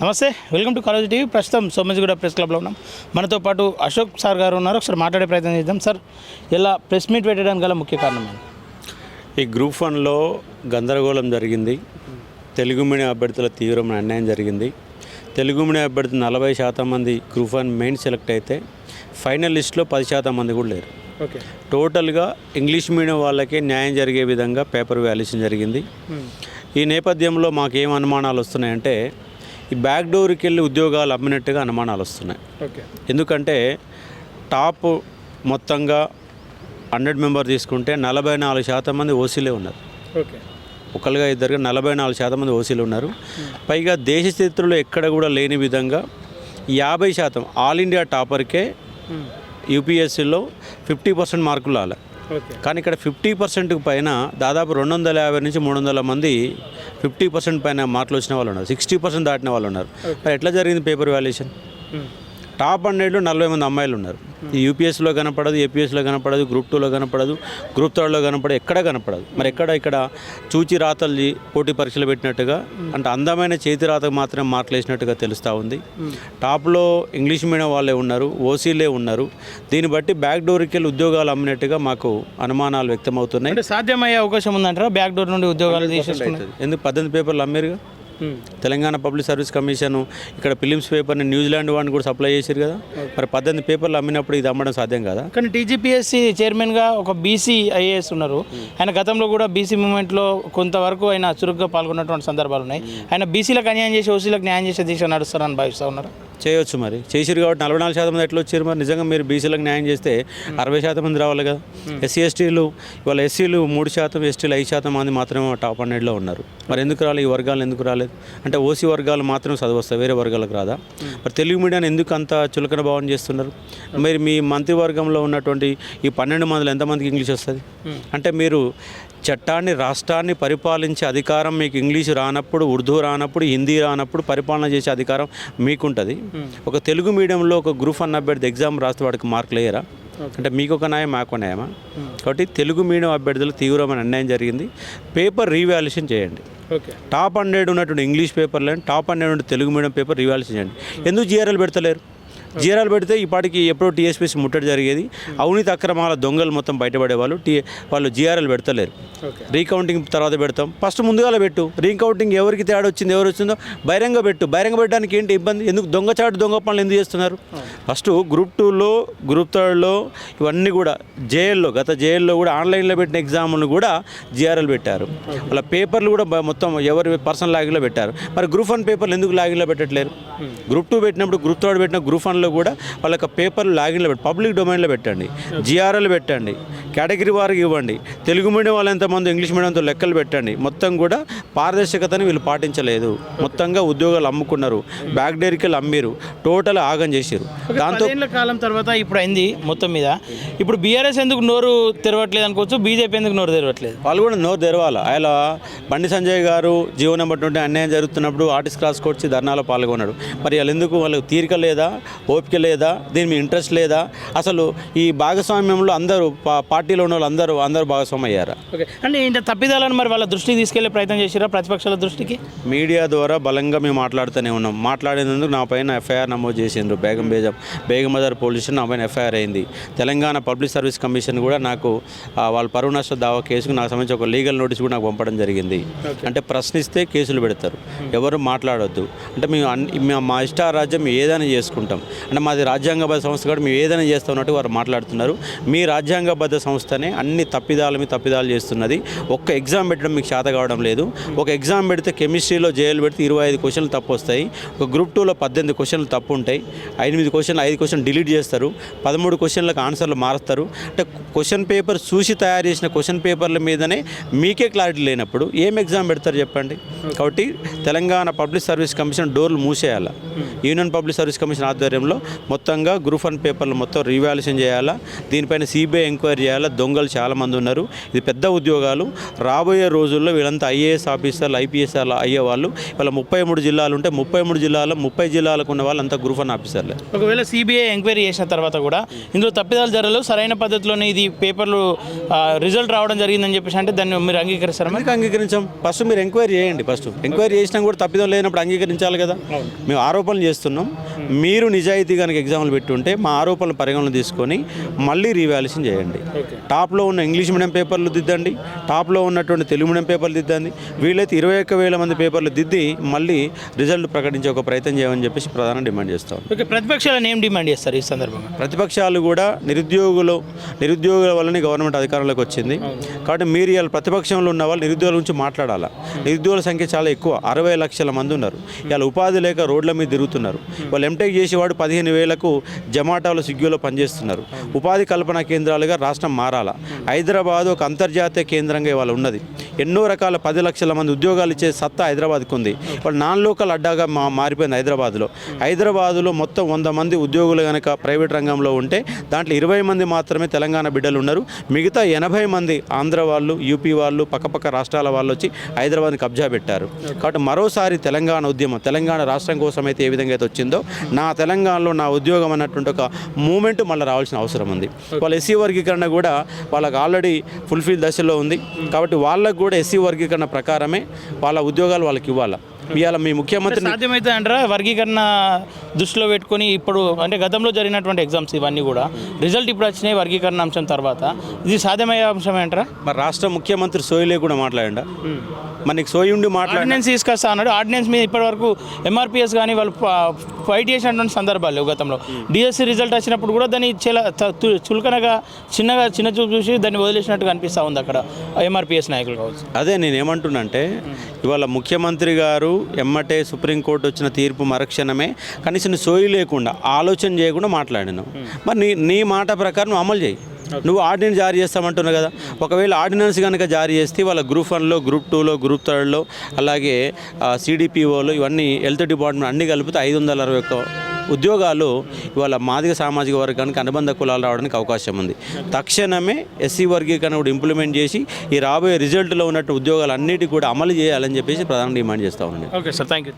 నమస్తే, welcome to college TV. ప్రస్తుతం సోమేశ్గూడ press క్లబ్లో ఉన్నాం. మనతో పాటు అశోక్ సార్ గారు ఉన్నారు. ఒకసారి మాట్లాడే ప్రయత్నం చేద్దాం. సార్, ఇలా ప్రెస్ మీట్ పెట్టడానికి గల ముఖ్య కారణం ఏంటి? ఈ గ్రూప్ 1లో గందరగోళం జరిగింది. తెలుగు మీడియం అభ్యర్థుల తీవ్రమైన అన్యాయం జరిగింది. తెలుగు మీడియం అభ్యర్థులు 40% మంది గ్రూప్ 1 మెయిన్ సెలెక్ట్ అయితే ఫైనల్ లిస్ట్లో 10% మంది కూడా లేరు. ఓకే, టోటల్గా ఇంగ్లీష్ మీడియం వాళ్ళకే న్యాయం జరిగే విధంగా పేపర్ వాల్యుయేషన్ జరిగింది. ఈ నేపథ్యంలో మాకేం అనుమానాలు వస్తున్నాయంటే, ఈ బ్యాక్ డోర్కి వెళ్ళి ఉద్యోగాలు అమ్మినట్టుగా అనుమానాలు వస్తున్నాయి. ఓకే, ఎందుకంటే టాప్ మొత్తంగా 100 మెంబర్ తీసుకుంటే 44% మంది ఓసీలే ఉన్నారు. ఓకే, ఒకళ్ళుగా ఇద్దరుగా 44% మంది ఓసీలు ఉన్నారు. పైగా దేశ చరిత్రలో ఎక్కడ కూడా లేని విధంగా 50% ఆల్ ఇండియా టాపర్కే యూపీఎస్సీలో 50% మార్కులు రాలే. కానీ ఇక్కడ 50% పైన దాదాపు 250 నుంచి 300 మంది 50% పైన మార్కులు వచ్చిన వాళ్ళు ఉన్నారు. 60% దాటిన వాళ్ళు ఉన్నారు. మరి ఎట్లా జరిగింది పేపర్ వాల్యుయేషన్? టాప్ 100లో 40 మంది అమ్మాయిలు ఉన్నారు. ఈ యూపీఎస్లో కనపడదు, ఏపీఎస్లో కనపడదు, గ్రూప్ 2లో కనపడదు, గ్రూప్ 3లో కనపడదు, ఎక్కడ కనపడదు. మరి ఇక్కడ చూచి రాతలు పోటీ పరీక్షలు పెట్టినట్టుగా, అంటే అందమైన చేతి రాతకు మాత్రమే మార్కులు వేసినట్టుగా తెలుస్తూ ఉంది. టాప్లో ఇంగ్లీష్ మీడియం వాళ్ళే ఉన్నారు, ఓసీలే ఉన్నారు. దీన్ని బట్టి బ్యాక్ డోర్కి వెళ్ళి ఉద్యోగాలు అమ్మినట్టుగా మాకు అనుమానాలు వ్యక్తమవుతున్నాయి. అంటే సాధ్యమయ్యే అవకాశం ఉందంటారా బ్యాక్ డోర్ నుండి ఉద్యోగాలు తీసేసుకుంటారు? ఎందుకు 18 పేపర్లు అమ్మారుగా. తెలంగాణ పబ్లిక్ సర్వీస్ కమిషన్ ఇక్కడ ఫిలిమ్స్ పేపర్ని న్యూజిలాండ్ వాడిని కూడా సప్లై చేశారు కదా. మరి 18 పేపర్లు అమ్మినప్పుడు ఇది అమ్మడం సాధ్యం కదా. కానీ టీజీపీఎస్సీ చైర్మన్గా ఒక బీసీ ఐఏఎస్ ఉన్నారు. ఆయన గతంలో కూడా బీసీ మూవ్మెంట్లో కొంతవరకు ఆయన చురుగ్గా పాల్గొన్నటువంటి సందర్భాలు ఉన్నాయి. ఆయన బీసీలకు అన్యాయం చేసి ఓసీలకు న్యాయం చేసే దిశ నడుస్తారని భావిస్తూ ఉన్నారు. చేయొచ్చు, మరి చేసిరు కాబట్టి 44% మంది ఎట్లా వచ్చారు? మరి నిజంగా మీరు బీసీలకు న్యాయం చేస్తే 60% మంది రావాలి కదా. ఎస్సీ ఎస్టీలు ఇవాళ ఎస్సీలు 3%, ఎస్టీలు 5% మంది మాత్రమే టాప్ 100లో ఉన్నారు. మరి ఎందుకు రాలేదు? ఈ వర్గాలు ఎందుకు రాలేదు? అంటే ఓసీ వర్గాలు మాత్రం చదివస్తాయి, వేరే వర్గాలకు రాదా? మరి తెలుగు మీడియాన్ని ఎందుకు అంత చులకన భావన చేస్తున్నారు? మరి మీ మంత్రివర్గంలో ఉన్నటువంటి ఈ 12 మందిలో ఎంతమందికి ఇంగ్లీష్ వస్తుంది? అంటే మీరు చట్టాన్ని, రాష్ట్రాన్ని పరిపాలించే అధికారం మీకు ఇంగ్లీషు రానప్పుడు, ఉర్దూ రానప్పుడు, హిందీ రానప్పుడు పరిపాలన చేసే అధికారం మీకుంటుంది. ఒక తెలుగు మీడియంలో ఒక గ్రూప్ 1 అభ్యర్థి ఎగ్జామ్ రాస్తే వాడికి మార్కులు వేయరా? అంటే మీకు ఒక న్యాయం, మాకు న్యాయమా? కాబట్టి తెలుగు మీడియం అభ్యర్థులకు తీవ్రమైన అన్యాయం జరిగింది. పేపర్ రీవాల్యుయేషన్ చేయండి. టాప్ 100 ఉన్నటువంటి ఇంగ్లీష్ పేపర్లను, టాప్ 100 ఉన్న తెలుగు మీడియం పేపర్ రీవాల్యుయేషన్ చేయండి. ఎందుకు జీఆర్ఎల్ పెడతలేరు? జీఆర్ఎల్ పెడితే ఇప్పటికి ఎప్పుడో టీఎస్పీసీ ముట్టడి జరిగేది. అవినీతి అక్రమాల దొంగలు మొత్తం బయటపడేవాళ్ళు. వాళ్ళు జీఆర్ఎల్ పెడతలేరు. రీకౌంటింగ్ తర్వాత పెడతాం. ఫస్ట్ ముందుగా పెట్టు. రీకౌంటింగ్ ఎవరికి తేడా వచ్చింది, ఎవరు వచ్చిందో బహిరంగ పెట్టు. బహిరంగ పెట్టడానికి ఏంటి ఇబ్బంది? ఎందుకు దొంగచాటు దొంగ పనులు ఎందుకు చేస్తున్నారు? ఫస్ట్ గ్రూప్ 2లో, గ్రూప్ 3లో ఇవన్నీ కూడా గత జేఎల్లో కూడా ఆన్లైన్లో పెట్టిన ఎగ్జామ్లు కూడా జీఆర్ఎల్ పెట్టారు. వాళ్ళ పేపర్లు కూడా మొత్తం ఎవరి పర్సనల్ లాగిన్లో పెట్టారు. మరి గ్రూప్ 1 పేపర్లు ఎందుకు లాగిన్లో పెట్టట్లేరు? గ్రూప్ 2 పెట్టినప్పుడు, గ్రూప్ 3 పెట్టిన గ్రూప్ 1లో కూడా వాళ్ళకి పేపర్లు లాగిన్లో పెట్టి పబ్లిక్ డొమైన్లో పెట్టండి. జీఆర్ఎల్ పెట్టండి. కేటగిరీ వారికి ఇవ్వండి. తెలుగు మీడియం వాళ్ళు ఎంతమంది, ఇంగ్లీష్ మీడియంతో లెక్కలు పెట్టండి. మొత్తం కూడా పారదర్శకతని వీళ్ళు పాటించలేదు. మొత్తంగా ఉద్యోగాలు అమ్ముకున్నారు. బ్యాక్ డేర్కి అమ్మిరు. టోటల్ ఆగం చేశారు. దాంతో కాలం తర్వాత ఇప్పుడు అయింది మొత్తం మీద. ఇప్పుడు బీఆర్ఎస్ ఎందుకు నోరు తెరవట్లేదు అనుకోవచ్చు, బీజేపీ ఎందుకు నోరు తెరవట్లేదు? వాళ్ళు కూడా నోరు తెరవాలి. ఆయన బండి సంజయ్ గారు జీవో నెంబర్ 20 అన్యాయం జరుగుతున్నప్పుడు ఆర్టిస్ట్ క్రాస్ కొచ్చి ధర్నాలో పాల్గొన్నాడు. మరి వాళ్ళు ఎందుకు? వాళ్ళకి తీరిక లేదా, ఓపిక లేదా, దీని మీద ఇంట్రెస్ట్ లేదా? అసలు ఈ భాగస్వామ్యంలో అందరూ పార్టీలో ఉన్న వాళ్ళు అందరూ భాగస్వామ్యం అయ్యారా? ఓకే, అంటే ఇంత తప్పిదాలను మరి వాళ్ళ దృష్టికి తీసుకెళ్లే ప్రయత్నం చేశారా? ప్రతిపక్షాల దృష్టికి మీడియా ద్వారా బలంగా మేము మాట్లాడుతూనే ఉన్నాం. మాట్లాడేందుకు నా పైన ఎఫ్ఐఆర్ నమోదు చేసిండ్రు. బేగం బజార్ పోలీస్ స్టేషన్ నా పైన ఎఫ్ఐఆర్ అయింది. తెలంగాణ పబ్లిక్ సర్వీస్ కమిషన్ కూడా నాకు వాళ్ళ పరువు నష్ట దావా కేసుకు నాకు సంబంధించి ఒక లీగల్ నోటీస్ కూడా నాకు పంపడం జరిగింది. అంటే ప్రశ్నిస్తే కేసులు పెడతారు, ఎవరు మాట్లాడొద్దు. అంటే మేము మా ఇష్టారాజ్యం ఏదైనా చేసుకుంటాం. అంటే మాది రాజ్యాంగబద్ధ సంస్థ కూడా మేము ఏదైనా చేస్తాం అన్నట్టు వారు మాట్లాడుతున్నారు. మీ రాజ్యాంగబద్ధ సంస్థనే అన్ని తప్పిదాలు చేస్తున్నది. ఒక్క ఎగ్జామ్ పెట్టడం మీకు చేత కావడం లేదు. ఒక ఎగ్జామ్ పెడితే కెమిస్ట్రీలో జేఎల్ పెడితే 25 క్వశ్చన్లు తప్పు వస్తాయి. ఒక గ్రూప్ 2లో 18 క్వశ్చన్లు తప్పు ఉంటాయి. 5 క్వశ్చన్ డిలీట్ చేస్తారు. 13 క్వశ్చన్లకు ఆన్సర్లు మారుస్తారు. అంటే క్వశ్చన్ పేపర్ చూసి తయారు చేసిన క్వశ్చన్ పేపర్ల మీదనే మీకే క్లారిటీ లేనప్పుడు ఏం ఎగ్జామ్ పెడతారు చెప్పండి? కాబట్టి తెలంగాణ పబ్లిక్ సర్వీస్ కమిషన్ డోర్లు మూసేయాలి. యూనియన్ పబ్లిక్ సర్వీస్ కమిషన్ ఆధ్వర్యంలో మొత్తంగా గ్రూప్ 1 పేపర్లు మొత్తం రీవాల్యుయేషన్ చేయాలా. దీనిపైన సిబిఐ ఎంక్వైరీ చేయాలి. ఉపాధ్యాయుల దొంగలు చాలామంది ఉన్నారు. ఇది పెద్ద ఉద్యోగాలు. రాబోయే రోజుల్లో వీళ్ళంతా ఐఏఎస్ ఆఫీసర్లు, ఐపీఎస్ అయ్యే వాళ్ళు. వాళ్ళ 33 జిల్లాలు ఉంటే 33 జిల్లాలో 30 జిల్లాలకు ఉన్న వాళ్ళు అంతా గ్రూప్ 1 ఆఫీసర్లే. ఒకవేళ సిబిఐ ఎంక్వైరీ చేసిన తర్వాత కూడా ఇందులో తప్పిదాలు జరగలేదు, సరైన పద్ధతిలోనే ఇది పేపర్లు రిజల్ట్ రావడం జరిగిందని చెప్పేసి అంటే దాన్ని మీరు అంగీకరిస్తారా? ఎందుకు అంగీకరించాం? ఫస్ట్ మీరు ఎంక్వైరీ చేయండి. ఫస్ట్ ఎంక్వైరీ చేసినా కూడా తప్పిదం లేనప్పుడు అంగీకరించాలి కదా. మేము ఆరోపణలు చేస్తున్నాం. మీరు నిజాయితీ కనుక ఎగ్జామ్లు పెట్టుంటే మా ఆరోపణలు పరిగణన తీసుకొని మళ్ళీ రీవాల్యుయేషన్ చేయండి. టాప్లో ఉన్న ఇంగ్లీష్ మీడియం పేపర్లు దిద్దండి, టాప్లో ఉన్నటువంటి తెలుగు మీడియం పేపర్లు దిద్దండి. వీళ్ళైతే 21,000 మంది పేపర్లు దిద్ది మళ్ళీ రిజల్ట్ ప్రకటించే ఒక ప్రయత్నం చేయమని చెప్పేసి ప్రధాన డిమాండ్ చేస్తాం. ఓకే, ప్రతిపక్షాలను ఏం డిమాండ్ చేస్తారు ఈ సందర్భంగా? ప్రతిపక్షాలు కూడా నిరుద్యోగుల వల్లనే గవర్నమెంట్ అధికారంలోకి వచ్చింది కాబట్టి మీరు ఇవాళ ప్రతిపక్షంలో ఉన్న వాళ్ళు నిరుద్యోగుల గురించి మాట్లాడాలా. నిరుద్యోగుల సంఖ్య చాలా ఎక్కువ, 60 లక్షల మంది ఉన్నారు. ఇవాళ ఉపాధి లేక రోడ్ల మీద తిరుగుతున్నారు. వాళ్ళు ఎంటెక్ చేసేవాడు 15,000కు జమాటాలో, స్విగ్గీలో పనిచేస్తున్నారు. ఉపాధి కల్పన కేంద్రాలుగా రాష్ట్రం మారాలా. హైదరాబాద్ ఒక అంతర్జాతీయ కేంద్రంగా ఇవాళ ఉన్నది. ఎన్నో రకాల 10 లక్షల మంది ఉద్యోగాలు ఇచ్చే సత్తా హైదరాబాద్కు ఉంది. వాళ్ళు నాన్ లోకల్ అడ్డాగా మారిపోయింది హైదరాబాదులో మొత్తం 100 మంది ఉద్యోగులు కనుక ప్రైవేట్ రంగంలో ఉంటే దాంట్లో 20 మంది మాత్రమే తెలంగాణ బిడ్డలు ఉన్నారు. మిగతా 80 మంది ఆంధ్ర వాళ్ళు, యూపీ వాళ్ళు, పక్కపక్క రాష్ట్రాల వాళ్ళు వచ్చి హైదరాబాద్ని కబ్జా పెట్టారు. కాబట్టి మరోసారి తెలంగాణ ఉద్యమం, తెలంగాణ రాష్ట్రం కోసం అయితే ఏ విధంగా అయితే వచ్చిందో నా తెలంగాణలో నా ఉద్యోగం అన్నటువంటి ఒక మూమెంట్ మళ్ళీ రావాల్సిన అవసరం ఉంది. వాళ్ళ ఎస్సీ వర్గీకరణ కూడా వాళ్ళకి ఆల్రెడీ ఫుల్ఫిల్ దశలో ఉంది కాబట్టి వాళ్ళకు కూడా ఎస్సీ వర్గీకరణ ప్రకారమే వాళ్ళ ఉద్యోగాలు వాళ్ళకి ఇవ్వాలి. ఇవాళ మీ ముఖ్యమంత్రి సాధ్యమైతే అంటారా వర్గీకరణ దృష్టిలో పెట్టుకొని ఇప్పుడు అంటే గతంలో జరిగినటువంటి ఎగ్జామ్స్ ఇవన్నీ కూడా రిజల్ట్ ఇప్పుడు వచ్చినాయి వర్గీకరణ అంశం తర్వాత, ఇది సాధ్యమయ్యే అంశమే అంటారా? మరి రాష్ట్ర ముఖ్యమంత్రి సోయి కూడా మాట్లాడండా? మనకి సోయి ఉండి ఆర్డినెన్స్ తీసుకొస్తా అన్నాడు. ఆర్డినెన్స్ మీద ఇప్పటివరకు ఎంఆర్పిఎస్ కానీ వాళ్ళు ఫైట్ చేసినటువంటి సందర్భాలు లేవు. గతంలో డిఎస్సి రిజల్ట్ వచ్చినప్పుడు కూడా దాన్ని చులకనగా చిన్న చూపు చూసి దాన్ని వదిలేసినట్టుగా అనిపిస్తూ ఉంది అక్కడ ఎంఆర్పిఎస్ నాయకులు కావచ్చు. అదే నేను ఏమంటున్నానంటే ఇవాళ ముఖ్యమంత్రి గారు ఎమ్మటే సుప్రీంకోర్టు వచ్చిన తీర్పు మరుక్షణమే కనీసం సోయి లేకుండా ఆలోచన చేయకుండా మాట్లాడినావు. మరి నీ మాట ప్రకారం అమలు చేయి. నువ్వు ఆర్డినెన్స్ జారీ చేస్తామంటున్నావు కదా. ఒకవేళ ఆర్డినెన్స్ కనుక జారీ చేస్తే వాళ్ళ గ్రూప్ 1లో, గ్రూప్ 2లో, గ్రూప్ 3లో, అలాగే సిడిపిఓలో ఇవన్నీ హెల్త్ డిపార్ట్మెంట్ అన్నీ కలిపితే 561 ఉద్యోగాలు ఇవాళ మాదిగ సామాజిక వర్గానికి అనుబంధ కులాలు రావడానికి అవకాశం ఉంది. తక్షణమే ఎస్సీ వర్గీకరణ కూడా ఇంప్లిమెంట్ చేసి ఈ రాబోయే రిజల్ట్లో ఉన్నట్టు ఉద్యోగాలు అన్నిటికీ కూడా అమలు చేయాలని చెప్పేసి ప్రధానంగా డిమాండ్ చేస్తూ ఉన్నాను. Okay sir, thank you.